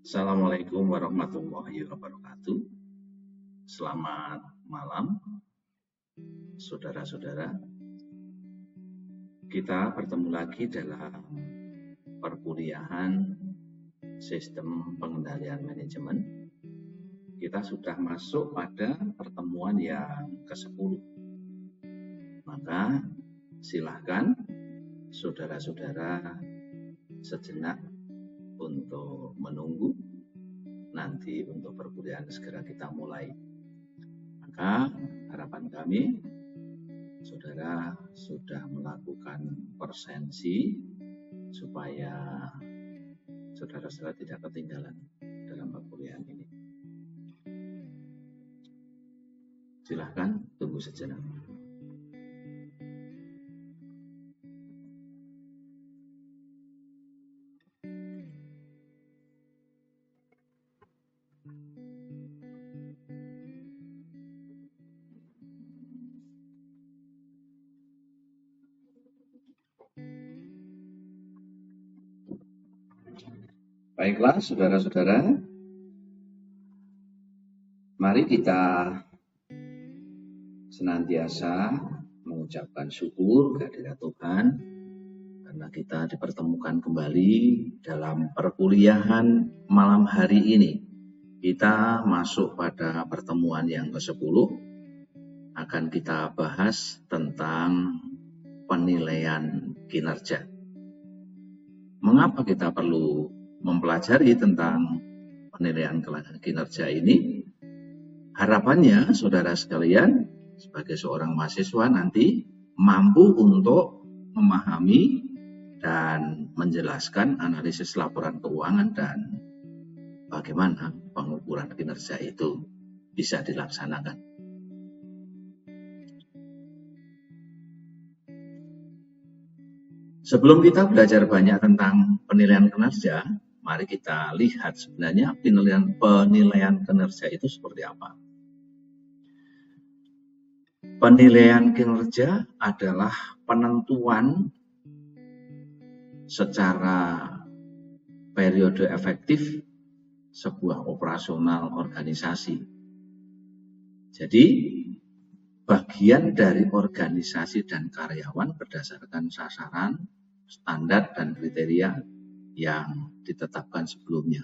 Assalamualaikum warahmatullahi wabarakatuh. Selamat malam, saudara-saudara. Kita bertemu lagi dalam perkuliahan sistem pengendalian manajemen. Kita sudah masuk pada pertemuan yang ke-10. Maka silahkan saudara-saudara sejenak untuk menunggu nanti untuk perkuliahan segera kita mulai. Maka harapan kami saudara sudah melakukan presensi supaya saudara-saudara tidak ketinggalan dalam perkuliahan ini. Silahkan tunggu sejenak. Baiklah, saudara-saudara, mari kita senantiasa mengucapkan syukur kehadirat Tuhan karena kita dipertemukan kembali dalam perkuliahan malam hari ini. Kita masuk pada pertemuan yang ke-10, akan kita bahas tentang penilaian kinerja. Mengapa kita perlu mempelajari tentang penilaian kinerja ini? Harapannya saudara sekalian sebagai seorang mahasiswa nanti mampu untuk memahami dan menjelaskan analisis laporan keuangan dan bagaimana pengukuran kinerja itu bisa dilaksanakan. Sebelum kita belajar banyak tentang penilaian kinerja, mari kita lihat sebenarnya penilaian kinerja itu seperti apa. Penilaian kinerja adalah penentuan secara periode efektif sebuah operasional organisasi. Jadi, bagian dari organisasi dan karyawan berdasarkan sasaran, standar, dan kriteria yang ditetapkan sebelumnya.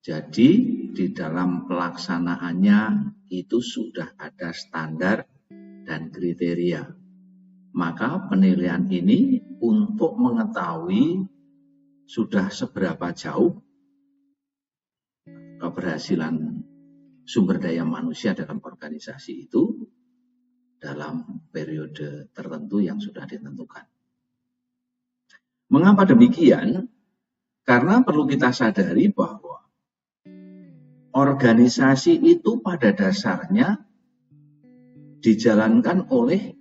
Jadi di dalam pelaksanaannya itu sudah ada standar dan kriteria. Maka penilaian ini untuk mengetahui sudah seberapa jauh keberhasilan sumber daya manusia dalam organisasi itu dalam periode tertentu yang sudah ditentukan. Mengapa demikian? Karena perlu kita sadari bahwa organisasi itu pada dasarnya dijalankan oleh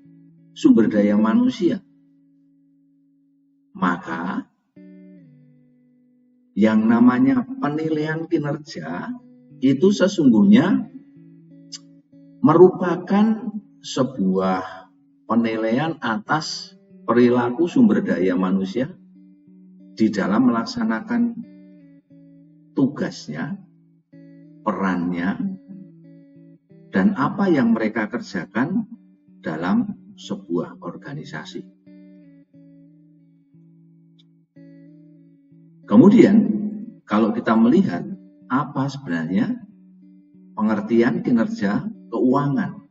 sumber daya manusia. Maka yang namanya penilaian kinerja itu sesungguhnya merupakan sebuah penilaian atas perilaku sumber daya manusia di dalam melaksanakan tugasnya, perannya, dan apa yang mereka kerjakan dalam sebuah organisasi. Kemudian, kalau kita melihat apa sebenarnya pengertian kinerja keuangan.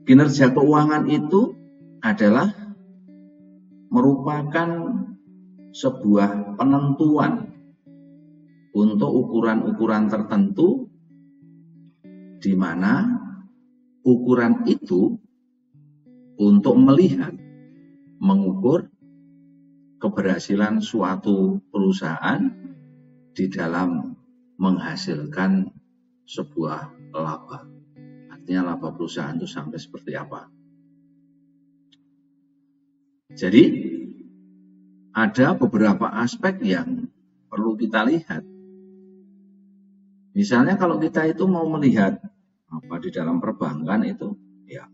Kinerja keuangan itu adalah merupakan sebuah penentuan untuk ukuran-ukuran tertentu di mana ukuran itu untuk melihat, mengukur keberhasilan suatu perusahaan di dalam menghasilkan sebuah laba. Artinya laba perusahaan itu sampai seperti apa. Jadi ada beberapa aspek yang perlu kita lihat. Misalnya kalau kita itu mau melihat apa di dalam perbankan itu, ya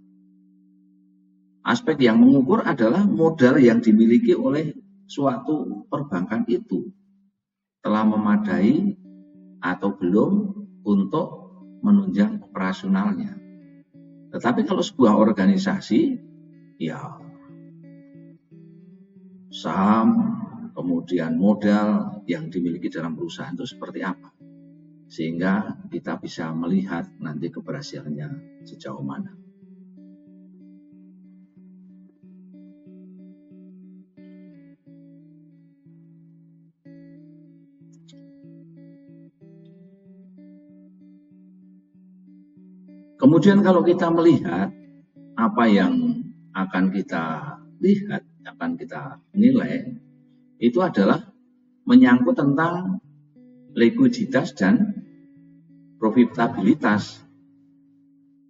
aspek yang mengukur adalah modal yang dimiliki oleh suatu perbankan itu. telah memadai atau belum untuk menunjang operasionalnya. Tetapi kalau sebuah organisasi, ya saham, kemudian modal yang dimiliki dalam perusahaan itu seperti apa, sehingga kita bisa melihat nanti keberhasilannya sejauh mana. Kemudian kalau kita melihat apa yang akan kita lihat, akan kita nilai, itu adalah menyangkut tentang likuiditas dan profitabilitas.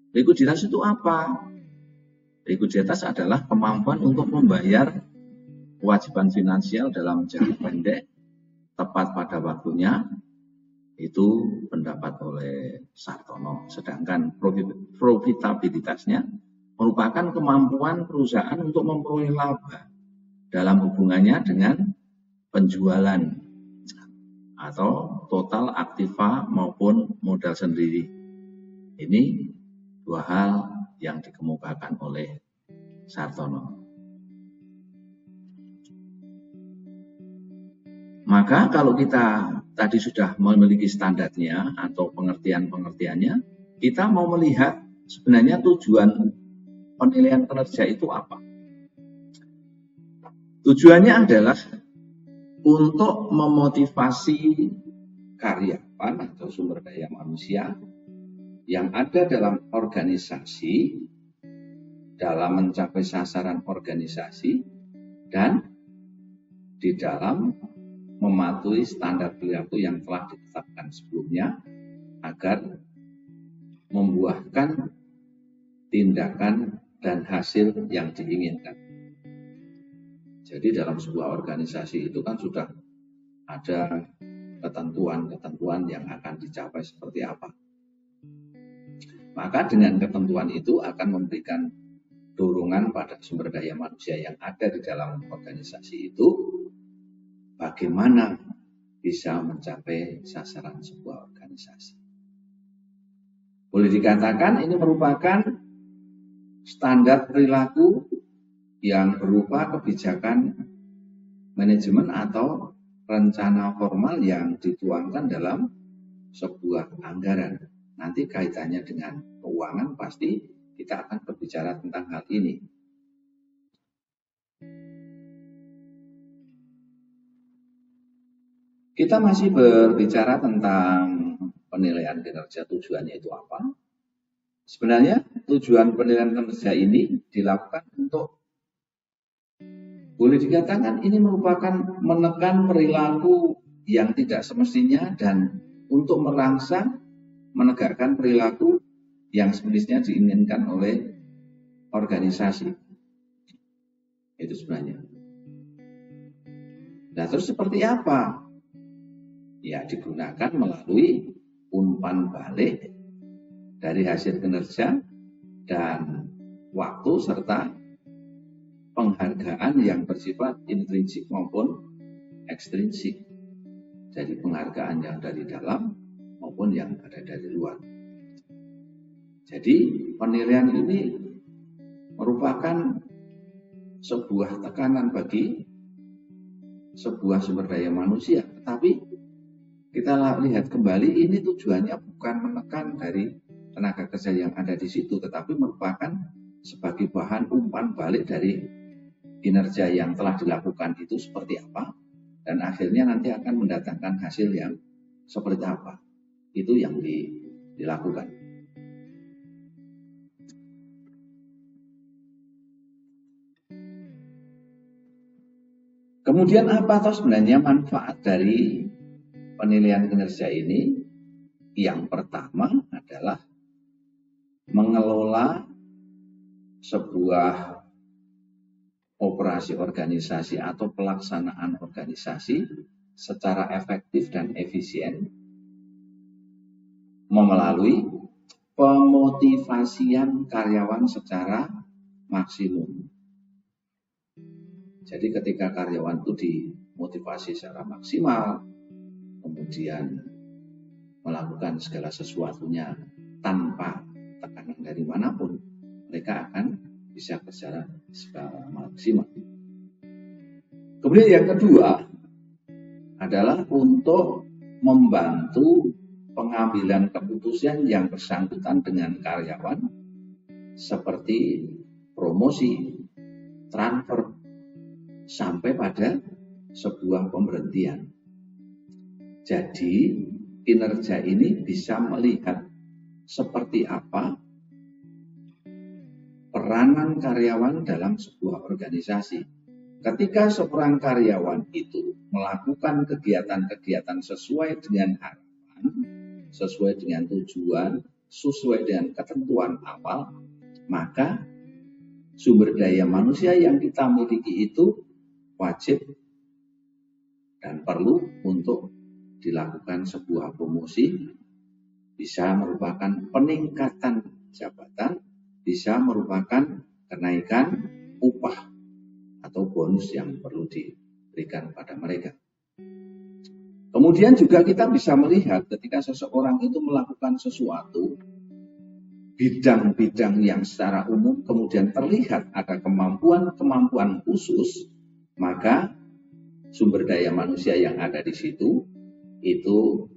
Likuiditas itu apa? Likuiditas adalah kemampuan untuk membayar kewajiban finansial dalam jangka pendek, tepat pada waktunya. Itu pendapat oleh Sartono. Sedangkan profitabilitasnya merupakan kemampuan perusahaan untuk memperoleh laba dalam hubungannya dengan penjualan atau total aktiva maupun modal sendiri. Ini dua hal yang dikemukakan oleh Sartono. Maka kalau kita tadi sudah memiliki standarnya atau pengertiannya, kita mau melihat sebenarnya tujuan penilaian kinerja itu apa. Tujuannya adalah untuk memotivasi karyawan atau sumber daya manusia yang ada dalam organisasi dalam mencapai sasaran organisasi dan di dalam mematuhi standar perilaku yang telah ditetapkan sebelumnya agar membuahkan tindakan dan hasil yang diinginkan. Jadi dalam sebuah organisasi itu kan sudah ada ketentuan-ketentuan yang akan dicapai seperti apa. Maka dengan ketentuan itu akan memberikan dorongan pada sumber daya manusia yang ada di dalam organisasi itu bagaimana bisa mencapai sasaran sebuah organisasi. Boleh dikatakan ini merupakan standar perilaku yang berupa kebijakan manajemen atau rencana formal yang dituangkan dalam sebuah anggaran. Nanti kaitannya dengan keuangan pasti kita akan berbicara tentang hal ini. Kita masih berbicara tentang penilaian kinerja, tujuannya itu apa? Sebenarnya tujuan penilaian kinerja ini dilakukan untuk, boleh dikatakan ini merupakan menekan perilaku yang tidak semestinya dan untuk merangsang menegakkan perilaku yang semestinya diinginkan oleh organisasi. Itu sebenarnya. Nah, terus seperti apa? Ya, digunakan melalui umpan balik dari hasil kinerja dan waktu serta penghargaan yang bersifat intrinsik maupun ekstrinsik. Jadi penghargaan yang dari dalam maupun yang ada dari luar. Jadi penilaian ini merupakan sebuah tekanan bagi sebuah sumber daya manusia. Tetapi kita lihat kembali, ini tujuannya bukan menekan dari tenaga kerja yang ada di situ, tetapi merupakan sebagai bahan umpan balik dari kinerja yang telah dilakukan itu seperti apa, dan akhirnya nanti akan mendatangkan hasil yang seperti apa. Itu yang dilakukan. Kemudian apa toh sebenarnya manfaat dari penilaian kinerja ini? Yang pertama adalah mengelola sebuah operasi organisasi atau pelaksanaan organisasi secara efektif dan efisien melalui pemotivasian karyawan secara maksimum. Jadi ketika karyawan itu dimotivasi secara maksimal, kemudian melakukan segala sesuatunya tanpa tekanan dari manapun, mereka akan bisa berjalan secara maksimal. Kemudian yang kedua adalah untuk membantu pengambilan keputusan yang bersangkutan dengan karyawan seperti promosi, transfer, sampai pada sebuah pemberhentian. Jadi kinerja ini bisa melihat seperti apa peranan karyawan dalam sebuah organisasi. Ketika seorang karyawan itu melakukan kegiatan-kegiatan sesuai dengan harapan, sesuai dengan tujuan, sesuai dengan ketentuan awal, maka sumber daya manusia yang kita miliki itu wajib dan perlu untuk dilakukan sebuah promosi, bisa merupakan peningkatan jabatan, bisa merupakan kenaikan upah atau bonus yang perlu diberikan pada mereka. Kemudian juga kita bisa melihat ketika seseorang itu melakukan sesuatu, bidang-bidang yang secara umum kemudian terlihat ada kemampuan-kemampuan khusus, maka sumber daya manusia yang ada di situ itu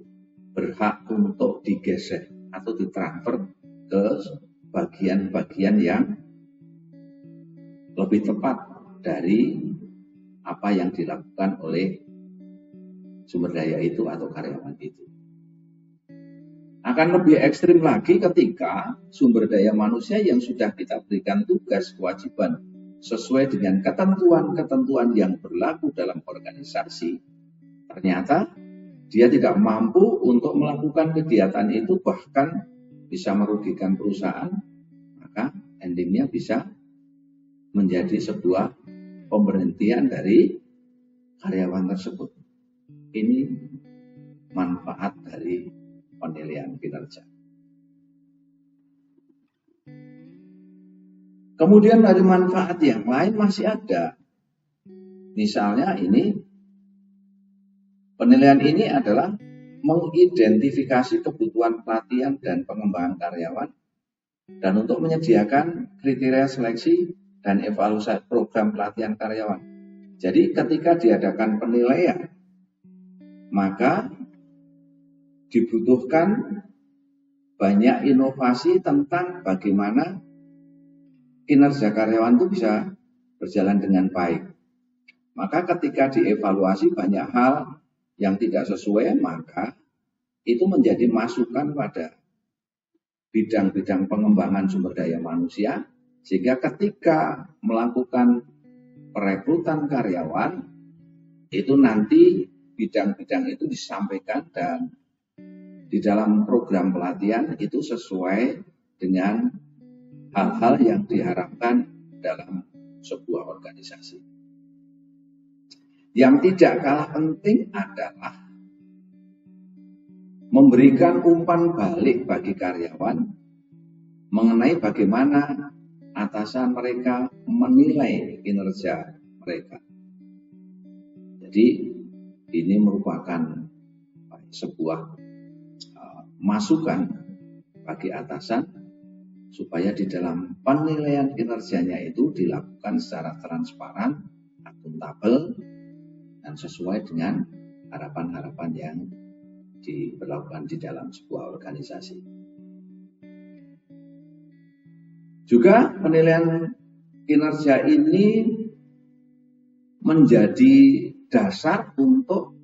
berhak untuk digeser atau ditransfer ke bagian-bagian yang lebih tepat dari apa yang dilakukan oleh sumber daya itu atau karyawan itu. Akan lebih ekstrim lagi ketika sumber daya manusia yang sudah kita berikan tugas kewajiban sesuai dengan ketentuan-ketentuan yang berlaku dalam organisasi, ternyata dia tidak mampu untuk melakukan kegiatan itu, bahkan bisa merugikan perusahaan, maka endingnya bisa menjadi sebuah pemberhentian dari karyawan tersebut. Ini manfaat dari penilaian kinerja. Kemudian dari manfaat yang lain masih ada. Misalnya ini, penilaian ini adalah mengidentifikasi kebutuhan pelatihan dan pengembangan karyawan dan untuk menyediakan kriteria seleksi dan evaluasi program pelatihan karyawan. Jadi ketika diadakan penilaian, maka dibutuhkan banyak inovasi tentang bagaimana kinerja karyawan itu bisa berjalan dengan baik. Maka ketika dievaluasi banyak hal yang tidak sesuai, maka itu menjadi masukan pada bidang-bidang pengembangan sumber daya manusia, sehingga ketika melakukan perekrutan karyawan, itu nanti bidang-bidang itu disampaikan dan di dalam program pelatihan itu sesuai dengan hal-hal yang diharapkan dalam sebuah organisasi. Yang tidak kalah penting adalah memberikan umpan balik bagi karyawan mengenai bagaimana atasan mereka menilai kinerja mereka. Jadi ini merupakan sebuah masukan bagi atasan supaya di dalam penilaian kinerjanya itu dilakukan secara transparan, akuntabel, dan sesuai dengan harapan-harapan yang diberlakukan di dalam sebuah organisasi. Juga penilaian kinerja ini menjadi dasar untuk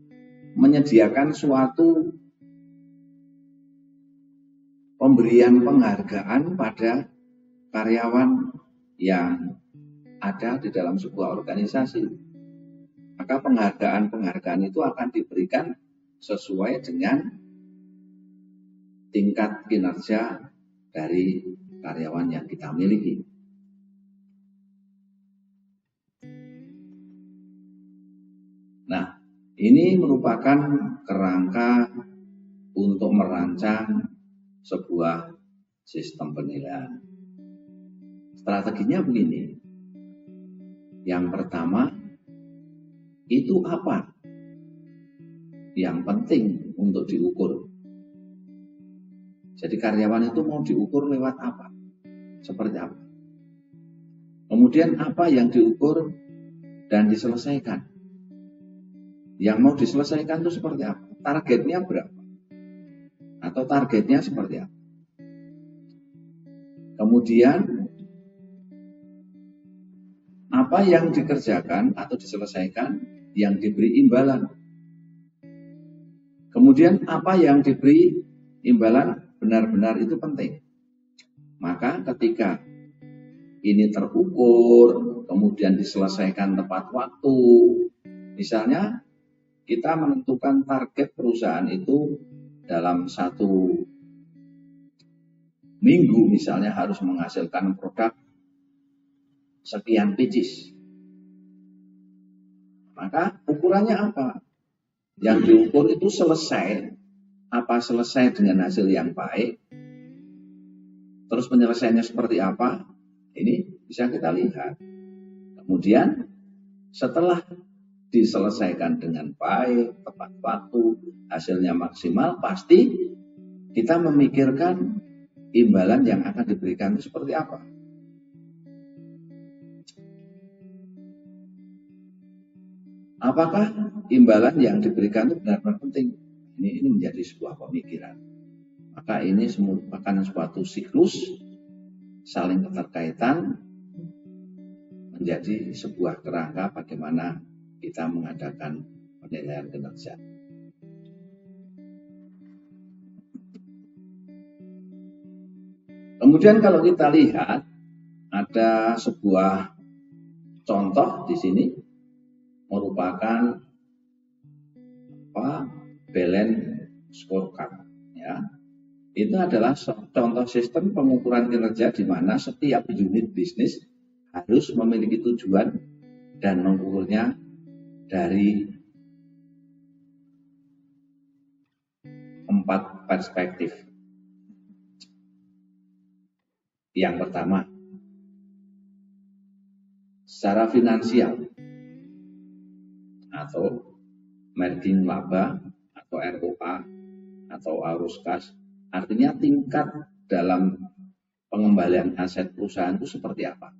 menyediakan suatu pemberian penghargaan pada karyawan yang ada di dalam sebuah organisasi. Maka penghargaan-penghargaan itu akan diberikan sesuai dengan tingkat kinerja dari karyawan yang kita miliki. Nah, ini merupakan kerangka untuk merancang sebuah sistem penilaian. Strateginya begini. Yang pertama, itu apa yang penting untuk diukur. Jadi karyawan itu mau diukur lewat apa? Seperti apa? Kemudian apa yang diukur dan diselesaikan? Yang mau diselesaikan itu seperti apa? Targetnya berapa? Atau targetnya seperti apa? Kemudian apa yang dikerjakan atau diselesaikan yang diberi imbalan? Kemudian apa yang diberi imbalan benar-benar itu penting. Maka ketika ini terukur, kemudian diselesaikan tepat waktu, misalnya kita menentukan target perusahaan itu dalam 1 minggu misalnya harus menghasilkan produk sekian pieces. Maka ukurannya apa? Yang diukur itu selesai. Apa selesai dengan hasil yang baik? Terus penyelesaiannya seperti apa? Ini bisa kita lihat. Kemudian setelah diselesaikan dengan baik, tepat waktu, hasilnya maksimal, pasti kita memikirkan imbalan yang akan diberikan itu seperti apa. Apakah imbalan yang diberikan itu benar-benar penting? Ini menjadi sebuah pemikiran. Maka ini merupakan suatu siklus saling keterkaitan menjadi sebuah kerangka bagaimana kita mengadakan penilaian kinerja. Kemudian kalau kita lihat ada sebuah contoh di sini merupakan balance scorecard, ya. Itu adalah contoh sistem pengukuran kinerja di mana setiap unit bisnis harus memiliki tujuan dan mengukurnya dari 4 perspektif. Yang pertama, secara finansial atau margin laba atau ROA atau arus kas, artinya tingkat dalam pengembalian aset perusahaan itu seperti apa.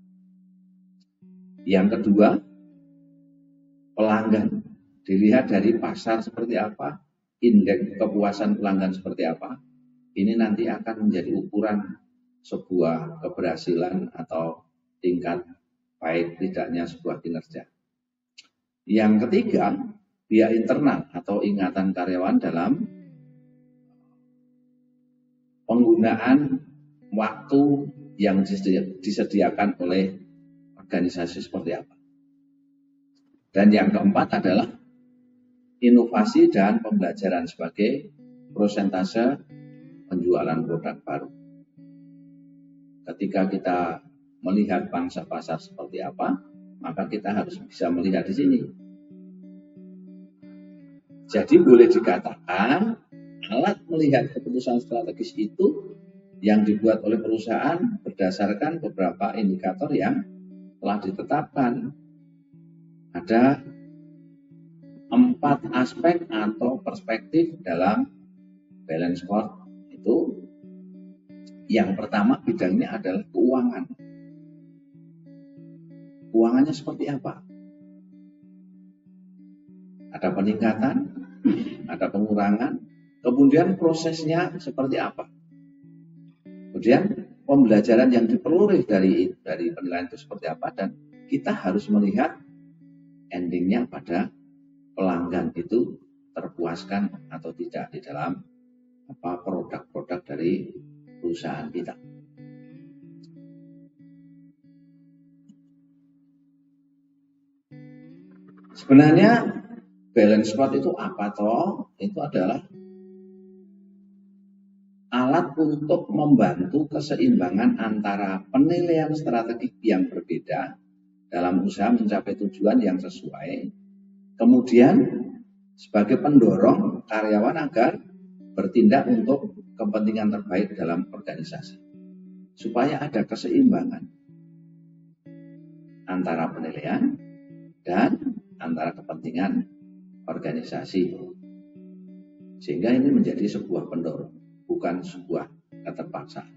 Yang kedua, pelanggan, dilihat dari pasar seperti apa, indeks kepuasan pelanggan seperti apa. Ini nanti akan menjadi ukuran sebuah keberhasilan atau tingkat baik tidaknya sebuah kinerja. Yang ketiga, biaya internal atau ingatan karyawan dalam penggunaan waktu yang disediakan oleh organisasi seperti apa. Dan yang keempat adalah inovasi dan pembelajaran sebagai persentase penjualan produk baru. Ketika kita melihat pangsa pasar seperti apa, maka kita harus bisa melihat di sini. Jadi boleh dikatakan alat melihat keputusan strategis itu yang dibuat oleh perusahaan berdasarkan beberapa indikator yang telah ditetapkan. Ada 4 aspek atau perspektif dalam balance score itu. Yang pertama bidangnya adalah keuangan. Keuangannya seperti apa? Ada peningkatan, ada pengurangan, kemudian prosesnya seperti apa. Kemudian pembelajaran yang diperoleh dari penilaian itu seperti apa, dan kita harus melihat endingnya pada pelanggan itu terpuaskan atau tidak di dalam produk-produk dari perusahaan kita. Sebenarnya balance score itu apa toh? Itu adalah alat untuk membantu keseimbangan antara penilaian strategik yang berbeda dalam usaha mencapai tujuan yang sesuai. Kemudian sebagai pendorong karyawan agar bertindak untuk kepentingan terbaik dalam organisasi. Supaya ada keseimbangan antara penilaian dan antara kepentingan organisasi. Sehingga ini menjadi sebuah pendorong, bukan sebuah keterpaksaan.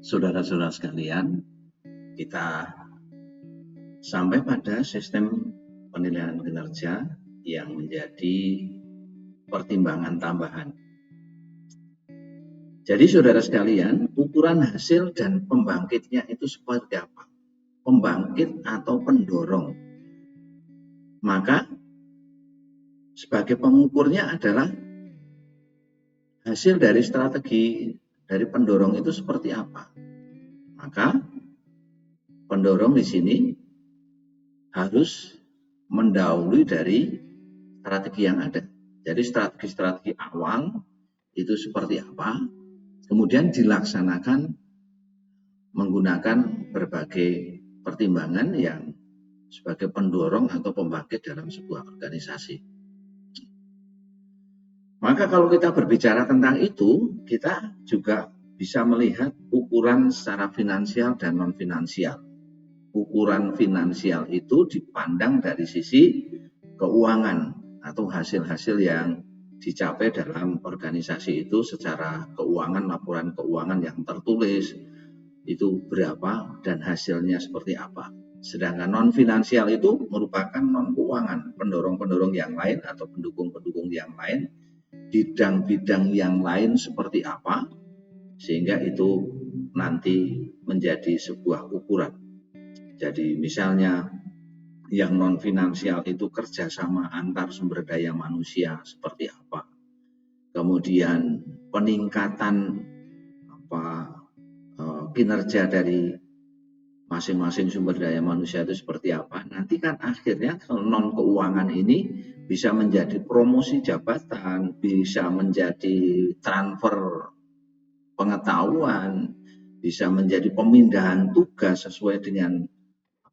Saudara-saudara sekalian, kita sampai pada sistem penilaian kinerja yang menjadi pertimbangan tambahan. Jadi saudara sekalian, ukuran hasil dan pembangkitnya itu seperti apa? Pembangkit atau pendorong. Maka sebagai pengukurnya adalah hasil dari strategi dari pendorong itu seperti apa. Maka pendorong di sini harus mendahului dari strategi yang ada. Jadi strategi-strategi awal itu seperti apa, kemudian dilaksanakan menggunakan berbagai pertimbangan yang sebagai pendorong atau pembangkit dalam sebuah organisasi. Maka kalau kita berbicara tentang itu, kita juga bisa melihat ukuran secara finansial dan non-finansial. Ukuran finansial itu dipandang dari sisi keuangan atau hasil-hasil yang dicapai dalam organisasi itu secara keuangan, laporan keuangan yang tertulis itu berapa dan hasilnya seperti apa. Sedangkan non-finansial itu merupakan non-keuangan, pendorong-pendorong yang lain atau pendukung-pendukung yang lain, bidang-bidang yang lain seperti apa, sehingga itu nanti menjadi sebuah ukuran. Jadi misalnya yang non-finansial itu kerjasama antar sumber daya manusia seperti apa. Kemudian peningkatan kinerja dari masing-masing sumber daya manusia itu seperti apa. Nanti kan akhirnya non-keuangan ini bisa menjadi promosi jabatan, bisa menjadi transfer pengetahuan, bisa menjadi pemindahan tugas sesuai dengan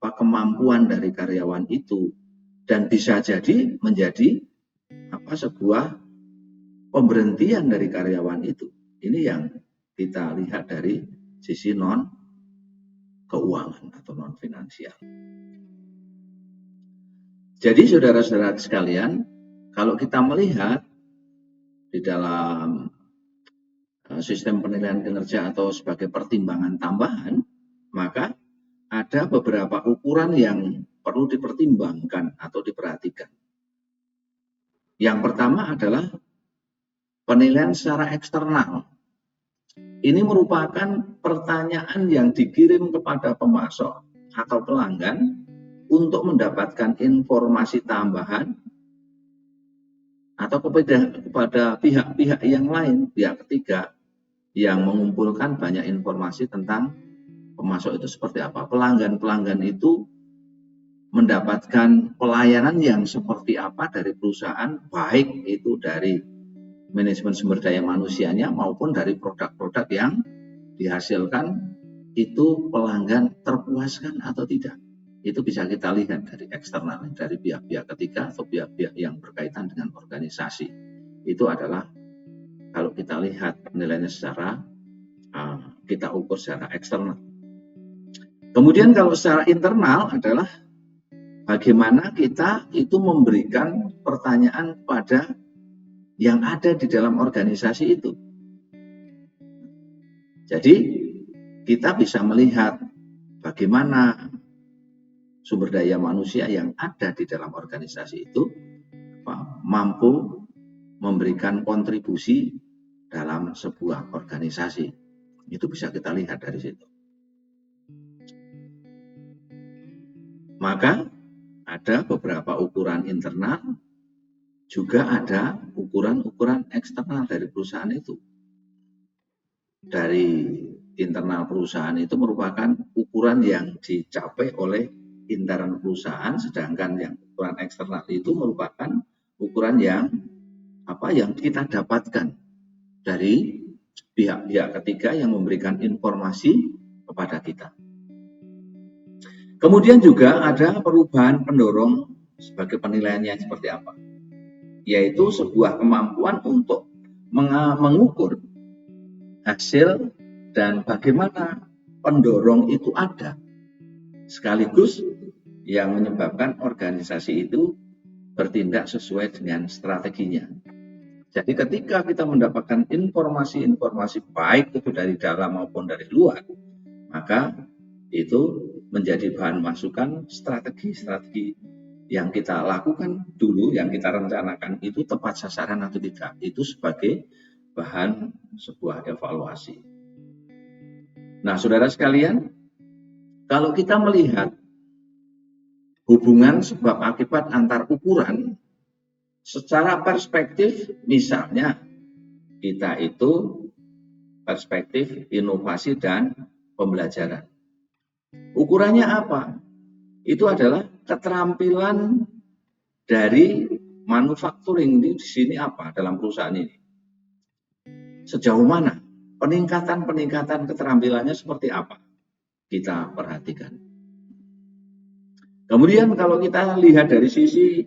kemampuan dari karyawan itu, dan bisa jadi menjadi sebuah pemberhentian dari karyawan itu. Ini yang kita lihat dari sisi non keuangan atau non finansial. Jadi saudara-saudara sekalian, kalau kita melihat di dalam sistem penilaian kinerja atau sebagai pertimbangan tambahan, maka ada beberapa ukuran yang perlu dipertimbangkan atau diperhatikan. Yang pertama adalah penilaian secara eksternal. Ini merupakan pertanyaan yang dikirim kepada pemasok atau pelanggan untuk mendapatkan informasi tambahan atau kepada pihak-pihak yang lain, pihak ketiga yang mengumpulkan banyak informasi tentang pemasok itu seperti apa. Pelanggan-pelanggan itu mendapatkan pelayanan yang seperti apa dari perusahaan, baik itu dari manajemen sumber daya manusianya maupun dari produk-produk yang dihasilkan, itu pelanggan terpuaskan atau tidak. Itu bisa kita lihat dari eksternal, dari pihak-pihak ketiga atau pihak-pihak yang berkaitan dengan organisasi. Itu adalah kalau kita lihat nilainya secara kita ukur secara eksternal. Kemudian kalau secara internal adalah bagaimana kita itu memberikan pertanyaan pada yang ada di dalam organisasi itu. Jadi kita bisa melihat bagaimana sumber daya manusia yang ada di dalam organisasi itu mampu memberikan kontribusi dalam sebuah organisasi. Itu bisa kita lihat dari situ. Maka ada beberapa ukuran internal, juga ada ukuran-ukuran eksternal dari perusahaan itu. Dari internal perusahaan itu merupakan ukuran yang dicapai oleh internal perusahaan, sedangkan yang ukuran eksternal itu merupakan ukuran yang kita dapatkan dari pihak-pihak ketiga yang memberikan informasi kepada kita. Kemudian juga ada perubahan pendorong sebagai penilaiannya seperti apa, yaitu sebuah kemampuan untuk mengukur hasil dan bagaimana pendorong itu ada, sekaligus yang menyebabkan organisasi itu bertindak sesuai dengan strateginya. Jadi ketika kita mendapatkan informasi-informasi baik itu dari dalam maupun dari luar, maka itu menjadi bahan masukan strategi-strategi yang kita lakukan dulu, yang kita rencanakan itu tepat sasaran atau tidak. Itu sebagai bahan sebuah evaluasi. Nah, saudara sekalian, kalau kita melihat hubungan sebab akibat antar ukuran secara perspektif, misalnya kita itu perspektif inovasi dan pembelajaran. Ukurannya apa? Itu adalah keterampilan dari manufacturing di sini apa dalam perusahaan ini. Sejauh mana? Peningkatan keterampilannya seperti apa? Kita perhatikan. Kemudian kalau kita lihat dari sisi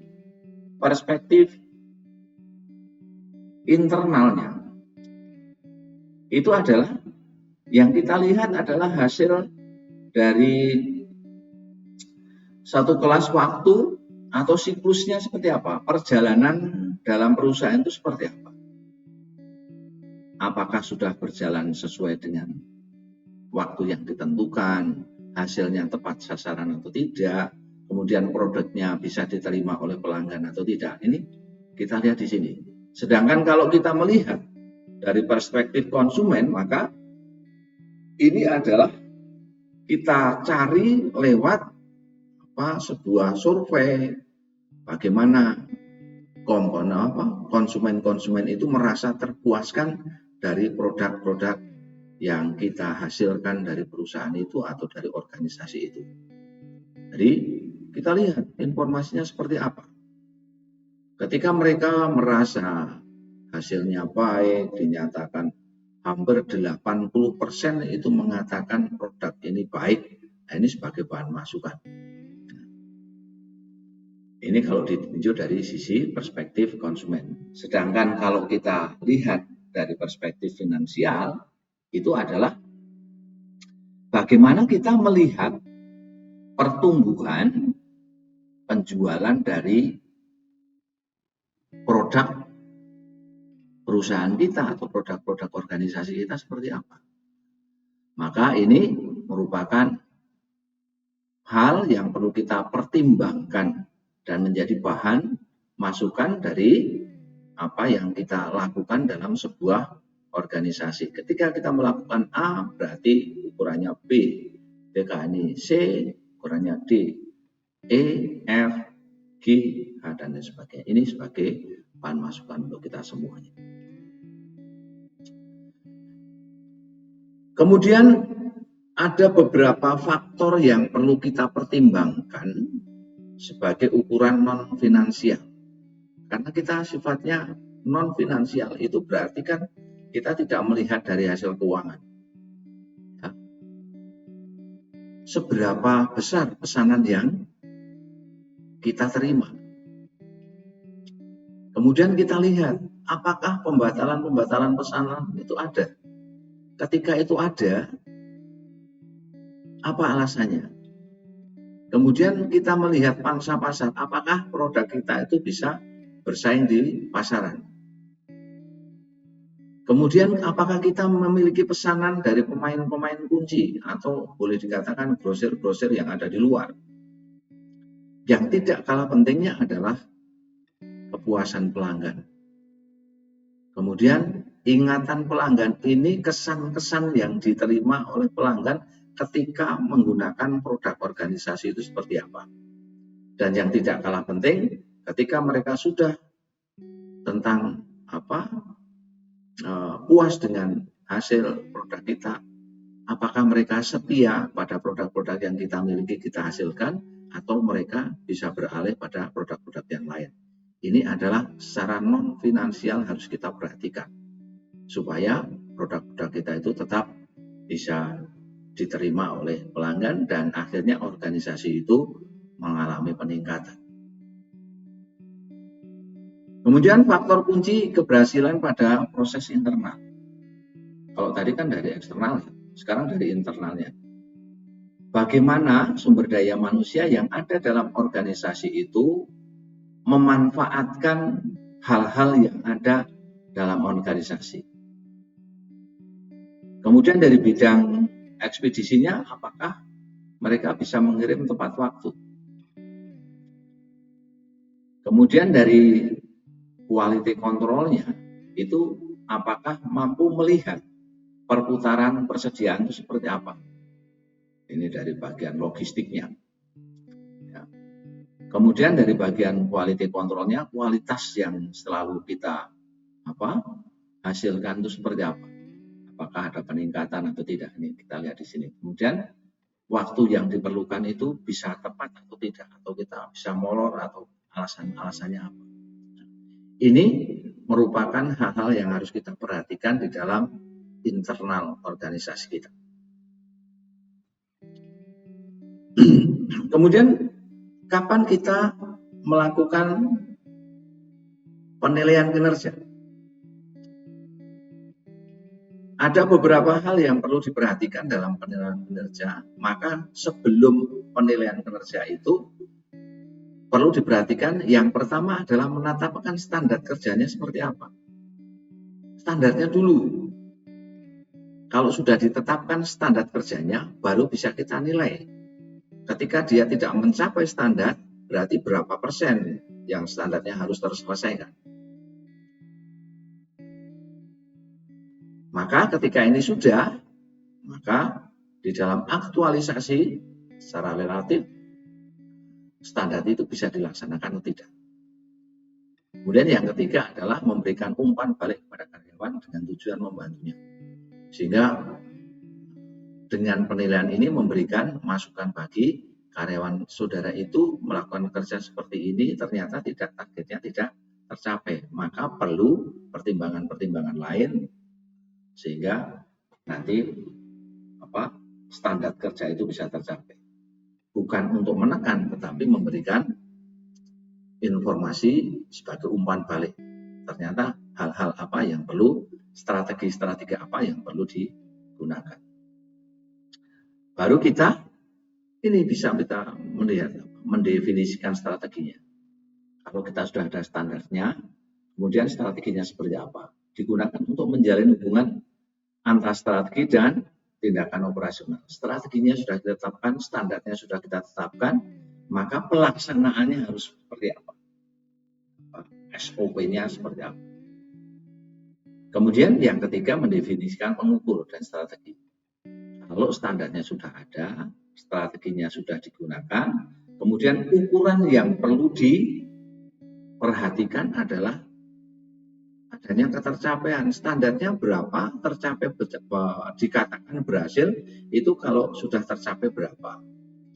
perspektif internalnya, itu adalah yang kita lihat adalah hasil dari satu kelas waktu atau siklusnya seperti apa? Perjalanan dalam perusahaan itu seperti apa? Apakah sudah berjalan sesuai dengan waktu yang ditentukan, hasilnya tepat sasaran atau tidak, kemudian produknya bisa diterima oleh pelanggan atau tidak. Ini kita lihat di sini. Sedangkan kalau kita melihat dari perspektif konsumen, maka ini adalah kita cari lewat sebuah survei bagaimana konsumen itu merasa terpuaskan dari produk-produk yang kita hasilkan dari perusahaan itu atau dari organisasi itu. Jadi kita lihat informasinya seperti apa. Ketika mereka merasa hasilnya baik, dinyatakan hampir 80% itu mengatakan produk ini baik, ini sebagai bahan masukan. Ini kalau ditinjau dari sisi perspektif konsumen. Sedangkan kalau kita lihat dari perspektif finansial, itu adalah bagaimana kita melihat pertumbuhan penjualan dari produk perusahaan kita atau produk-produk organisasi kita seperti apa. Maka ini merupakan hal yang perlu kita pertimbangkan dan menjadi bahan masukan dari apa yang kita lakukan dalam sebuah organisasi. Ketika kita melakukan A, berarti ukurannya B, ini C, ukurannya D, E, F, G, H, dan lain sebagainya. Ini sebagai bahan masukan untuk kita semuanya. Kemudian ada beberapa faktor yang perlu kita pertimbangkan sebagai ukuran non-finansial. Karena kita sifatnya non-finansial, itu berarti kan kita tidak melihat dari hasil keuangan. Ya. Seberapa besar pesanan yang kita terima. Kemudian kita lihat, apakah pembatalan pesanan itu ada. Ketika itu ada, apa alasannya? Kemudian kita melihat pangsa pasar, apakah produk kita itu bisa bersaing di pasaran. Kemudian apakah kita memiliki pesanan dari pemain-pemain kunci atau boleh dikatakan grosir-grosir yang ada di luar. Yang tidak kalah pentingnya adalah kepuasan pelanggan. Kemudian ingatan pelanggan ini kesan-kesan yang diterima oleh pelanggan ketika menggunakan produk organisasi itu seperti apa. Dan yang tidak kalah penting, ketika mereka sudah tentang puas dengan hasil produk kita, apakah mereka setia pada produk-produk yang kita miliki, kita hasilkan, atau mereka bisa beralih pada produk-produk yang lain. Ini adalah secara non-finansial harus kita perhatikan, supaya produk-produk kita itu tetap bisa diterima oleh pelanggan dan akhirnya organisasi itu mengalami peningkatan. Kemudian faktor kunci keberhasilan pada proses internal. Kalau tadi kan dari eksternal, sekarang dari internalnya. bagaimana sumber daya manusia yang ada dalam organisasi itu memanfaatkan hal-hal yang ada dalam organisasi. Kemudian dari bidang ekspedisinya, apakah mereka bisa mengirim tepat waktu? Kemudian dari quality control-nya, itu apakah mampu melihat perputaran persediaan itu seperti apa? Ini dari bagian logistiknya. Ya. Kemudian dari bagian quality control-nya, kualitas yang selalu kita hasilkan itu seperti apa? Apakah ada peningkatan atau tidak? Ini kita lihat di sini. Kemudian waktu yang diperlukan itu bisa tepat atau tidak, atau kita bisa molor atau alasannya apa. Ini merupakan hal-hal yang harus kita perhatikan di dalam internal organisasi kita. Kemudian kapan kita melakukan penilaian kinerja? Ada beberapa hal yang perlu diperhatikan dalam penilaian kinerja, maka sebelum penilaian kinerja itu perlu diperhatikan. Yang pertama adalah menetapkan standar kerjanya seperti apa. Standarnya dulu. Kalau sudah ditetapkan standar kerjanya, baru bisa kita nilai. Ketika dia tidak mencapai standar, berarti berapa persen yang standarnya harus terselesaikan. Maka ketika ini sudah, maka di dalam aktualisasi secara relatif, standar itu bisa dilaksanakan atau tidak. Kemudian yang ketiga adalah memberikan umpan balik kepada karyawan dengan tujuan membantunya. Sehingga dengan penilaian ini memberikan masukan bagi karyawan saudara itu melakukan kerja seperti ini, ternyata targetnya tidak tercapai. Maka perlu pertimbangan-pertimbangan lain sehingga nanti standar kerja itu bisa tercapai. Bukan untuk menekan, tetapi memberikan informasi sebagai umpan balik. Ternyata hal-hal apa yang perlu, strategi-strategi apa yang perlu digunakan. Baru kita bisa kita melihat, mendefinisikan strateginya. Kalau kita sudah ada standarnya, kemudian strateginya seperti apa? Digunakan untuk menjalin hubungan antara strategi dan tindakan operasional. Strateginya sudah ditetapkan, standarnya sudah kita tetapkan, maka pelaksanaannya harus seperti apa? SOP-nya seperti apa? Kemudian yang ketiga mendefinisikan pengukur dan strategi. Kalau standarnya sudah ada, strateginya sudah digunakan, kemudian ukuran yang perlu diperhatikan adalah adanya ketercapaian. Standarnya berapa, tercapai dikatakan berhasil, itu kalau sudah tercapai berapa.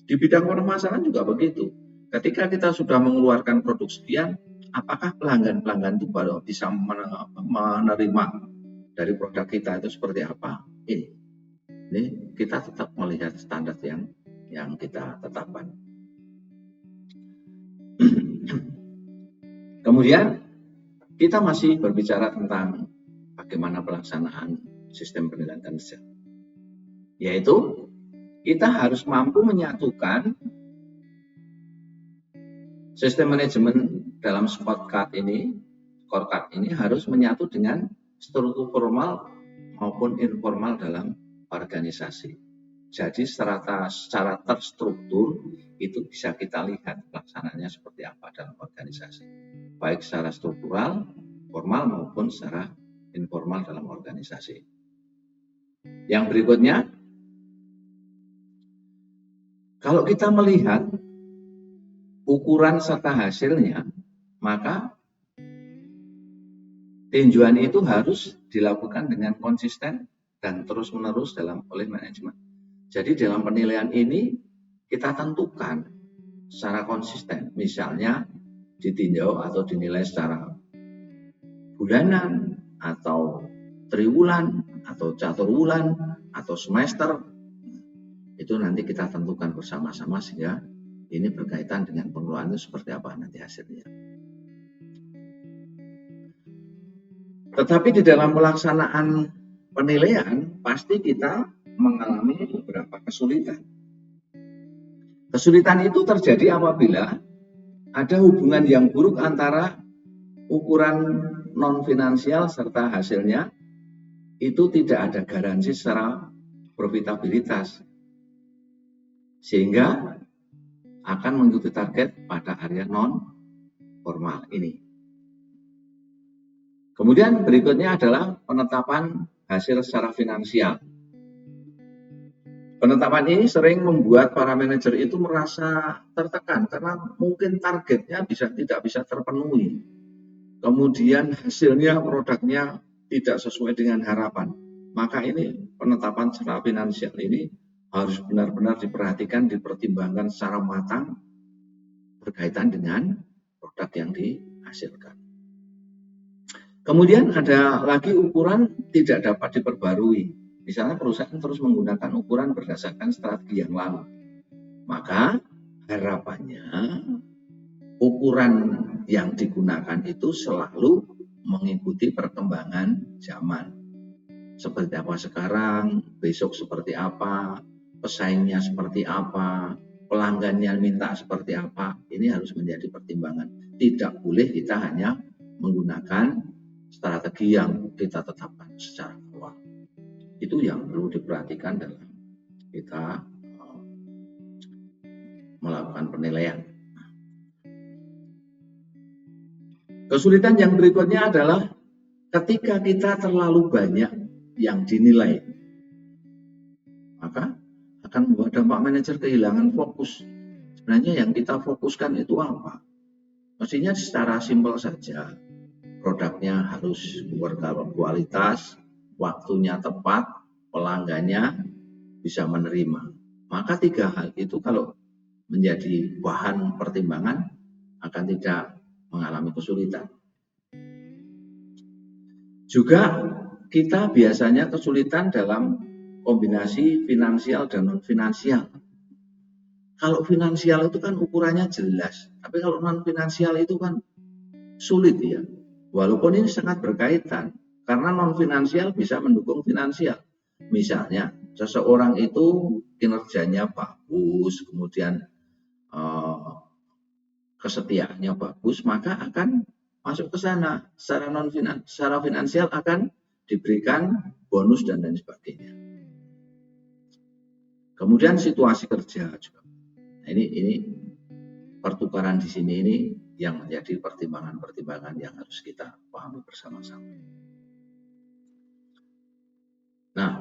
Di bidang pemasaran juga begitu. Ketika kita sudah mengeluarkan produk sekian, apakah pelanggan-pelanggan itu baru bisa menerima dari produk kita itu seperti apa? Ini kita tetap melihat standar yang kita tetapkan. Kemudian kita masih berbicara tentang bagaimana pelaksanaan sistem penilaian kinerja. Yaitu kita harus mampu menyatukan sistem manajemen dalam scorecard ini harus menyatu dengan struktur formal maupun informal dalam organisasi. Jadi secara terstruktur itu bisa kita lihat pelaksanaannya seperti apa dalam organisasi. Baik secara struktural, formal maupun secara informal dalam organisasi. Yang berikutnya, kalau kita melihat ukuran serta hasilnya, maka tinjauan itu harus dilakukan dengan konsisten dan terus-menerus oleh manajemen. Jadi dalam penilaian ini kita tentukan secara konsisten, misalnya ditinjau atau dinilai secara bulanan atau triwulan atau caturwulan atau semester. Itu nanti kita tentukan bersama-sama sehingga ini berkaitan dengan pengelolaan itu seperti apa nanti hasilnya. Tetapi di dalam pelaksanaan penilaian pasti kita mengalami beberapa kesulitan. Kesulitan itu terjadi apabila ada hubungan yang buruk antara ukuran non-finansial serta hasilnya itu tidak ada garansi secara profitabilitas, sehingga akan mengikuti target pada area non-formal ini. Kemudian berikutnya adalah penetapan hasil secara finansial. Penetapan ini sering membuat para manajer itu merasa tertekan karena mungkin targetnya tidak bisa terpenuhi. Kemudian hasilnya, produknya tidak sesuai dengan harapan. Maka ini penetapan secara finansial ini harus benar-benar diperhatikan, dipertimbangkan secara matang berkaitan dengan produk yang dihasilkan. Kemudian ada lagi ukuran tidak dapat diperbarui. Misalnya perusahaan terus menggunakan ukuran berdasarkan strategi yang lalu. Maka harapannya ukuran yang digunakan itu selalu mengikuti perkembangan zaman. Seperti apa sekarang, besok seperti apa, pesaingnya seperti apa, pelanggannya minta seperti apa. Ini harus menjadi pertimbangan. Tidak boleh kita hanya menggunakan strategi yang kita tetapkan secara awal. Itu yang perlu diperhatikan dalam kita melakukan penilaian. Kesulitan yang berikutnya adalah ketika kita terlalu banyak yang dinilai, maka akan membuat dampak manajer kehilangan fokus. Sebenarnya yang kita fokuskan itu apa? Mestinya secara simpel saja. Produknya harus berkualitas, waktunya tepat, pelanggannya bisa menerima. Maka 3 hal itu kalau menjadi bahan pertimbangan akan tidak mengalami kesulitan. Juga kita biasanya kesulitan dalam kombinasi finansial dan non-finansial. Kalau finansial itu kan ukurannya jelas, tapi kalau non-finansial itu kan sulit ya. Walaupun ini sangat berkaitan, karena non-finansial bisa mendukung finansial. Misalnya, seseorang itu kinerjanya bagus, kemudian kesetiaannya bagus, maka akan masuk ke sana. Secara finansial akan diberikan bonus dan lain sebagainya. Kemudian situasi kerja juga. Nah, ini pertukaran di sini ini yang menjadi pertimbangan-pertimbangan yang harus kita pahami bersama-sama. Nah,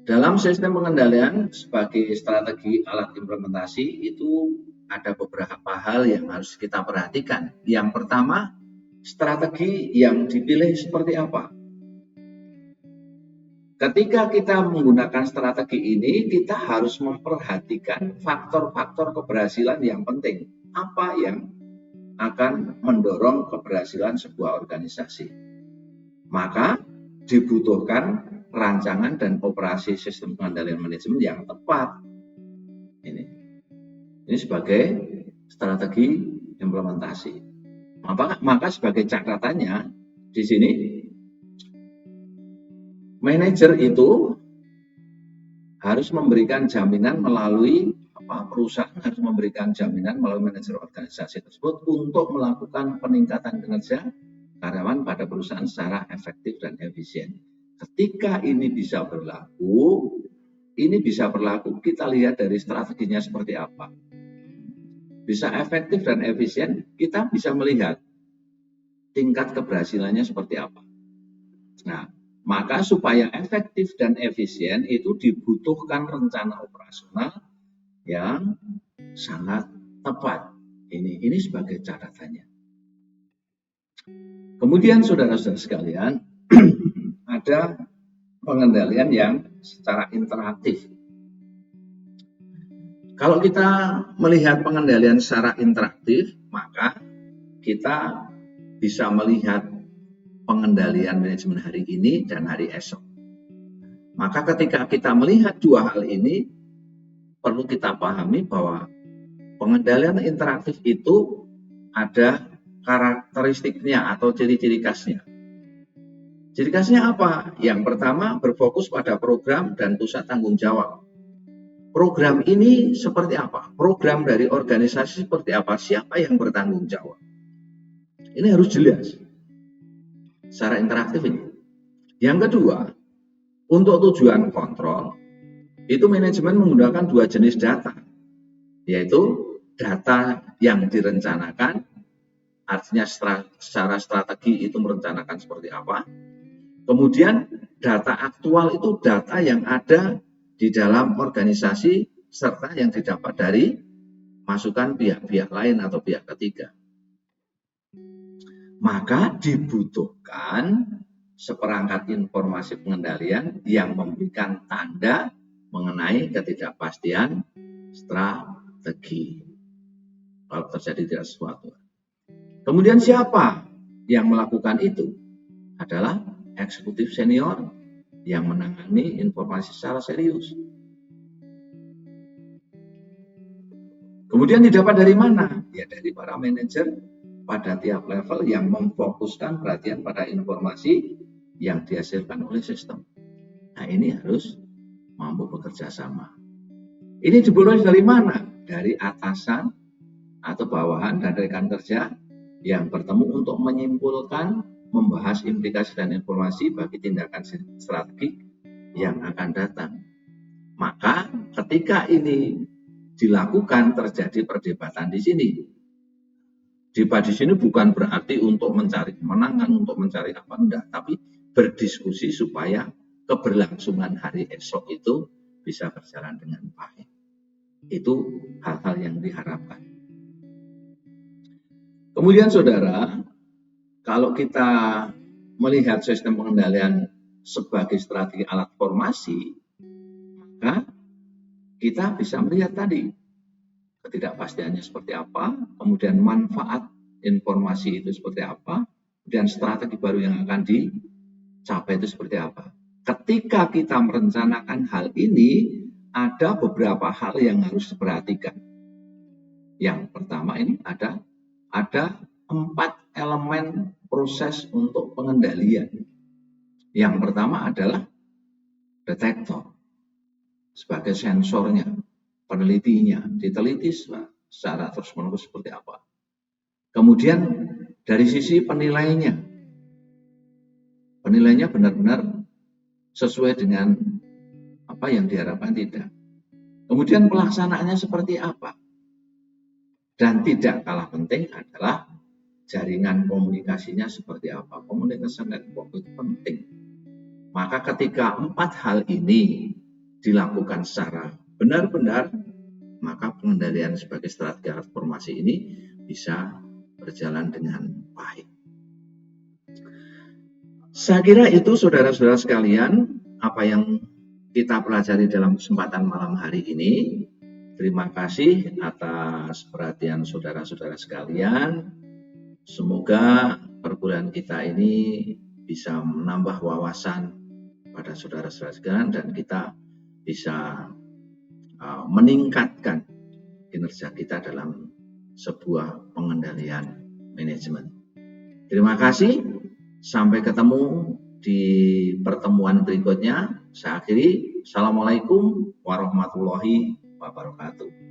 dalam sistem pengendalian sebagai strategi alat implementasi itu ada beberapa hal yang harus kita perhatikan. Yang pertama, strategi yang dipilih seperti apa. Ketika kita menggunakan strategi ini, kita harus memperhatikan faktor-faktor keberhasilan yang penting. Apa yang akan mendorong keberhasilan sebuah organisasi. Maka dibutuhkan rancangan dan operasi sistem pengendalian manajemen yang tepat. Ini sebagai strategi implementasi. Maka sebagai catatannya di sini, manajer itu harus memberikan jaminan melalui perusahaan harus memberikan jaminan melalui manajer organisasi tersebut untuk melakukan peningkatan kinerja karyawan pada perusahaan secara efektif dan efisien. Ketika ini bisa berlaku, kita lihat dari strateginya seperti apa. Bisa efektif dan efisien, kita bisa melihat tingkat keberhasilannya seperti apa. Nah, maka supaya efektif dan efisien itu dibutuhkan rencana operasional yang sangat tepat. Ini sebagai catatannya. Kemudian saudara-saudara sekalian, ada pengendalian yang secara interaktif. Kalau kita melihat pengendalian secara interaktif, maka kita bisa melihat pengendalian manajemen hari ini dan hari esok. Maka ketika kita melihat 2 hal ini, perlu kita pahami bahwa pengendalian interaktif itu ada karakteristiknya atau ciri-ciri khasnya. Ciri khasnya apa? Yang pertama, berfokus pada program dan pusat tanggung jawab. program ini seperti apa? Program dari organisasi seperti apa? Siapa yang bertanggung jawab? Ini harus jelas secara interaktif ini. Yang kedua, untuk tujuan kontrol, itu manajemen menggunakan dua jenis data, yaitu data yang direncanakan, artinya secara strategi itu merencanakan seperti apa. Kemudian data aktual itu data yang ada di dalam organisasi serta yang didapat dari masukan pihak-pihak lain atau pihak ketiga. Maka dibutuhkan seperangkat informasi pengendalian yang memberikan tanda mengenai ketidakpastian strategi kalau terjadi tidak sesuatu. Kemudian siapa yang melakukan itu? Adalah eksekutif senior yang menangani informasi secara serius. Kemudian didapat dari mana? Ya dari para manajer pada tiap level yang memfokuskan perhatian pada informasi yang dihasilkan oleh sistem. Nah ini harus mampu bekerja sama. Ini dimulai dari mana? Dari atasan atau bawahan dan rekan kerja yang bertemu untuk menyimpulkan, membahas implikasi dan informasi bagi tindakan strategik yang akan datang. Maka ketika ini dilakukan terjadi perdebatan di sini. Debat di sini bukan berarti untuk mencari kemenangan, untuk mencari apa enggak, tapi berdiskusi supaya keberlangsungan hari esok itu bisa berjalan dengan baik. Itu hal-hal yang diharapkan. Kemudian saudara, kalau kita melihat sistem pengendalian sebagai strategi alat formasi, maka kita bisa melihat tadi ketidakpastiannya seperti apa, kemudian manfaat informasi itu seperti apa, dan strategi baru yang akan dicapai itu seperti apa. Ketika kita merencanakan hal ini, ada beberapa hal yang harus diperhatikan. Yang pertama ini ada 4 elemen proses untuk pengendalian. Yang pertama adalah detektor sebagai sensornya, penelitinya, diteliti secara terus-menerus seperti apa. Kemudian dari sisi penilainya benar-benar sesuai dengan apa yang diharapkan tidak. Kemudian pelaksanaannya seperti apa. Dan tidak kalah penting adalah jaringan komunikasinya seperti apa. Komunikasi network itu penting. Maka ketika 4 hal ini dilakukan secara benar-benar, maka pengendalian sebagai strategi alat formasi ini bisa berjalan dengan baik. Saya kira itu saudara-saudara sekalian apa yang kita pelajari dalam kesempatan malam hari ini. Terima kasih atas perhatian saudara-saudara sekalian. Semoga perkuliahan kita ini bisa menambah wawasan pada saudara-saudara sekalian dan kita bisa meningkatkan kinerja kita dalam sebuah pengendalian manajemen. Terima kasih. Sampai ketemu di pertemuan berikutnya. Saya akhiri. Assalamualaikum warahmatullahi wabarakatuh.